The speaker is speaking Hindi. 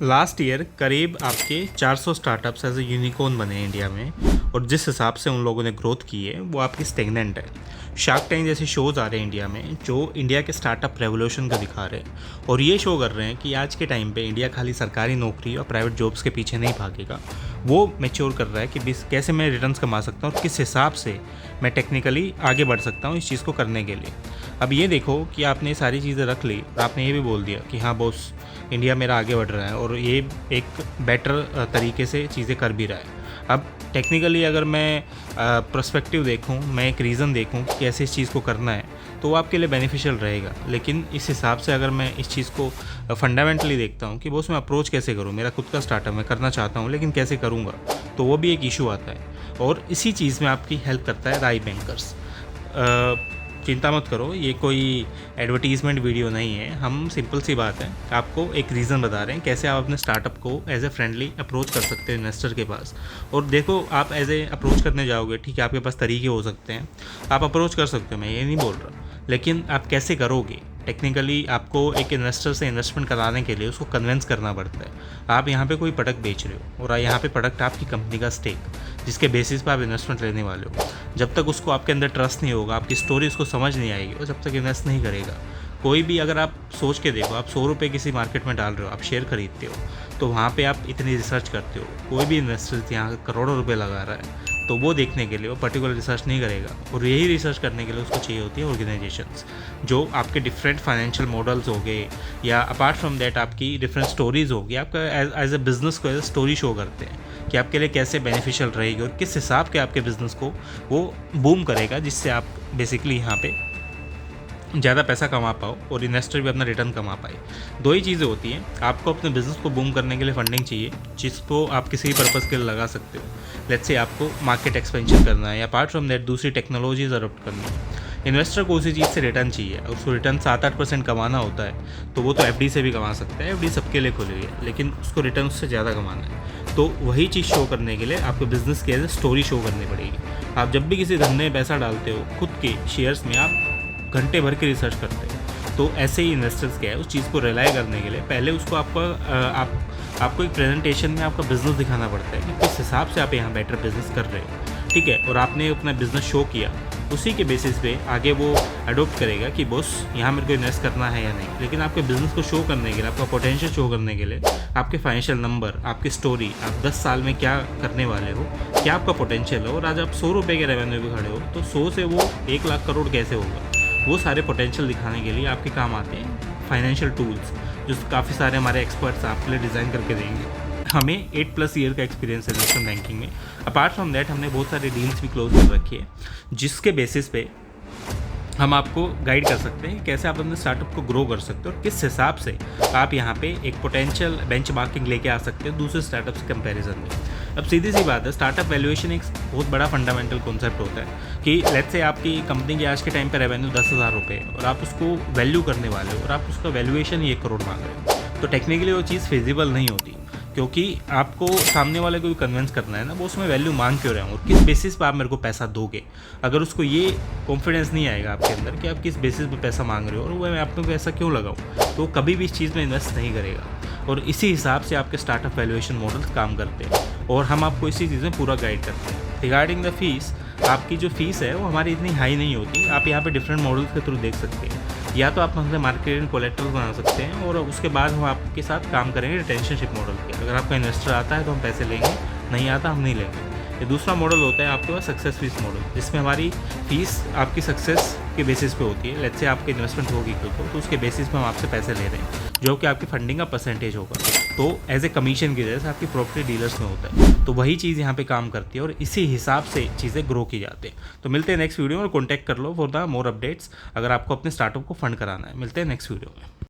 लास्ट ईयर करीब आपके 400 स्टार्टअप्स एज ए यूनिकॉर्न बने हैं इंडिया में, और जिस हिसाब से उन लोगों ने ग्रोथ की है वो आपकी स्टेगनेंट है। शार्क टैंक जैसे शोज़ आ रहे हैं इंडिया में जो इंडिया के स्टार्टअप रेवोल्यूशन को दिखा रहे हैं, और ये शो कर रहे हैं कि आज के टाइम पे इंडिया खाली सरकारी नौकरी और प्राइवेट जॉब्स के पीछे नहीं भागेगा। वो मैच्योर कर रहा है कि कैसे मैं रिटर्न्स कमा सकता हूँ और किस हिसाब से मैं टेक्निकली आगे बढ़ सकता हूँ इस चीज़ को करने के लिए। अब ये देखो कि आपने सारी चीज़ें रख ली और आपने ये भी बोल दिया कि हाँ बॉस, इंडिया मेरा आगे बढ़ रहा है और ये एक बेटर तरीके से चीज़ें कर भी रहा है। अब टेक्निकली अगर मैं पर्सपेक्टिव देखूं, मैं एक रीज़न देखूं कि कैसे इस चीज़ को करना है, तो वो आपके लिए बेनिफिशियल रहेगा। लेकिन इस हिसाब से अगर मैं इस चीज़ को फंडामेंटली देखता हूं कि बॉस मैं अप्रोच कैसे करूं, मेरा खुद का स्टार्टअप मैं करना चाहता हूं लेकिन कैसे करूंगा, तो वो भी एक इशू आता है। और इसी चीज़ में आपकी हेल्प करता है राय बैंकर्स। चिंता मत करो, ये कोई एडवर्टीज़मेंट वीडियो नहीं है। हम सिंपल सी बात है, आपको एक रीज़न बता रहे हैं कैसे आप अपने स्टार्टअप को एज ए फ्रेंडली अप्रोच कर सकते हैं इन्वेस्टर के पास। और देखो, आप एज ए अप्रोच करने जाओगे, ठीक है, आपके पास तरीके हो सकते हैं, आप अप्रोच कर सकते हो, मैं ये नहीं बोल रहा, लेकिन आप कैसे करोगे। टेक्निकली आपको एक इन्वेस्टर से इन्वेस्टमेंट कराने के लिए उसको कन्विंस करना पड़ता है। आप यहाँ पे कोई प्रोडक्ट बेच रहे हो और यहाँ पे प्रोडक्ट आपकी कंपनी का स्टेक, जिसके बेसिस पे आप इन्वेस्टमेंट लेने वाले हो। जब तक उसको आपके अंदर ट्रस्ट नहीं होगा, आपकी स्टोरी उसको समझ नहीं आएगी, और जब तक इन्वेस्ट नहीं करेगा। कोई भी अगर आप सोच के देखो, आप 100 रुपये किसी मार्केट में डाल रहे हो, आप शेयर खरीदते हो, तो वहाँ पे आप इतनी रिसर्च करते हो। कोई भी इन्वेस्टर यहाँ करोड़ों रुपये लगा रहा है, तो वो देखने के लिए वो पर्टिकुलर रिसर्च नहीं करेगा, और यही रिसर्च करने के लिए उसको चाहिए होती है ऑर्गेनाइजेशंस, जो आपके डिफरेंट फाइनेंशियल मॉडल्स हो गए, या अपार्ट फ्रॉम दैट आपकी डिफरेंट स्टोरीज होगी, आपका एज ए बिजनेस को एज ए स्टोरी शो करते हैं कि आपके लिए कैसे बेनिफिशियल रहेगी और किस हिसाब के आपके बिजनेस को वो बूम करेगा, जिससे आप बेसिकली यहाँ पे ज़्यादा पैसा कमा पाओ और इन्वेस्टर भी अपना रिटर्न कमा पाए। दो ही चीज़ें होती हैं, आपको अपने बिज़नेस को बूम करने के लिए फंडिंग चाहिए, जिसको आप किसी भी पर्पज़ के लिए लगा सकते हो। लेट्स से आपको मार्केट एक्सपेंशन करना है, या अपार्ट फ्रॉम दैट दूसरी टेक्नोलॉजीज अडॉप्ट करनी है। इन्वेस्टर को उसी चीज़ से रिटर्न चाहिए, और उसको रिटर्न 7-8% कमाना होता है, तो वो तो एफडी से भी कमा सकता है, एफडी सबके लिए खुली हुई है, लेकिन उसको रिटर्न उससे ज़्यादा कमाना है। तो वही चीज़ शो करने के लिए आपको बिज़नेस की एज ए स्टोरी शो करनी पड़ेगी। आप जब भी किसी धंधे में पैसा डालते हो, खुद के शेयर्स में आप घंटे भर के रिसर्च करते हैं। तो ऐसे ही इन्वेस्टर्स क्या है, उस चीज़ को रिलाई करने के लिए पहले उसको आपको एक प्रेजेंटेशन में आपका बिजनेस दिखाना पड़ता है कि किस हिसाब से आप यहाँ बेटर बिजनेस कर रहे हो, ठीक है। और आपने अपना बिजनेस शो किया, उसी के बेसिस पे आगे वो अडोप्ट करेगा कि बॉस यहाँ मेरे को इन्वेस्ट करना है या नहीं। लेकिन आपके बिजनेस को शो करने के लिए, आपका पोटेंशियल शो करने के लिए, आपके फाइनेंशियल नंबर, आपकी स्टोरी, आप 10 साल में क्या करने वाले हो, क्या आपका पोटेंशियल है, और आज आप 100 रुपये के रेवेन्यू पे खड़े हो, तो 100 से वो 1 लाख करोड़ कैसे होगा, वो सारे पोटेंशियल दिखाने के लिए आपके काम आते हैं फाइनेंशियल टूल्स, जो काफ़ी सारे हमारे एक्सपर्ट्स आपके लिए डिज़ाइन करके देंगे। हमें 8+ ईयर का एक्सपीरियंस है इन्वेस्टमेंट बैंकिंग में। अपार्ट फ्रॉम दैट हमने बहुत सारे डील्स भी क्लोज कर रखी है, जिसके बेसिस पे हम आपको गाइड कर सकते हैं कैसे आप अपने स्टार्टअप को ग्रो कर सकते हो और किस हिसाब से आप यहाँ पे एक पोटेंशियल बेंचमार्किंग लेके आ सकते हो दूसरे स्टार्टअप से कंपैरिजन में। अब सीधी सी बात है, स्टार्टअप वैल्यूएशन एक बहुत बड़ा फंडामेंटल कॉन्सेप्ट होता है कि लेट्स से आपकी कंपनी की आज के टाइम पे रेवेन्यू 10,000 रुपये और आप उसको वैल्यू करने वाले हो और आप उसका वैल्यूएशन ही 1 करोड़ मांग रहे हो, तो टेक्निकली वो चीज़ फिजिबल नहीं होती, क्योंकि आपको सामने वाले को भी कन्विंस करना है ना, वो उसमें वैल्यू मांग क्यों रहे हो और किस बेसिस पे आप मेरे को पैसा दोगे। अगर उसको ये कॉन्फिडेंस नहीं आएगा आपके अंदर कि आप किस बेसिस पे पैसा मांग रहे हो और वो मैं आप में पैसा क्यों लगाऊं, तो कभी भी इस चीज़ में इन्वेस्ट नहीं करेगा। और इसी हिसाब से आपके स्टार्टअप वैल्यूएशन मॉडल्स काम करते हैं और हम आपको इसी चीज़ में पूरा गाइड करते हैं। रिगार्डिंग द फीस, आपकी जो फीस है वो हमारी इतनी हाई नहीं होती। आप यहाँ पे डिफरेंट मॉडल्स के थ्रू देख सकते हैं, या तो आप हमसे मार्केटिंग कोलेट्रल बना सकते हैं और उसके बाद हम आपके साथ काम करेंगे रिटेंशनशिप मॉडल के। अगर आपका इन्वेस्टर आता है तो हम पैसे लेंगे, नहीं आता हम नहीं लेंगे। ये दूसरा मॉडल होता है आपके पास सक्सेस फीस मॉडल, जिसमें हमारी फीस आपकी सक्सेस के बेसिस पे होती है। लेट्स से आपकी इन्वेस्टमेंट होगी खुद को, तो उसके बेसिस पे हम आपसे पैसे ले रहे हैं, जो कि आपकी फंडिंग का परसेंटेज होगा, तो एज ए कमीशन की वजह से आपकी प्रॉपर्टी डीलर्स में होता है। तो वही चीज़ यहाँ पे काम करती है और इसी हिसाब से चीज़ें ग्रो की जाती हैं। तो मिलते हैं नेक्स्ट वीडियो में, और कॉन्टैक्ट कर लो फॉर द मोर अपडेट्स अगर आपको अपने स्टार्टअप को फंड कराना है। मिलते हैं नेक्स्ट वीडियो में।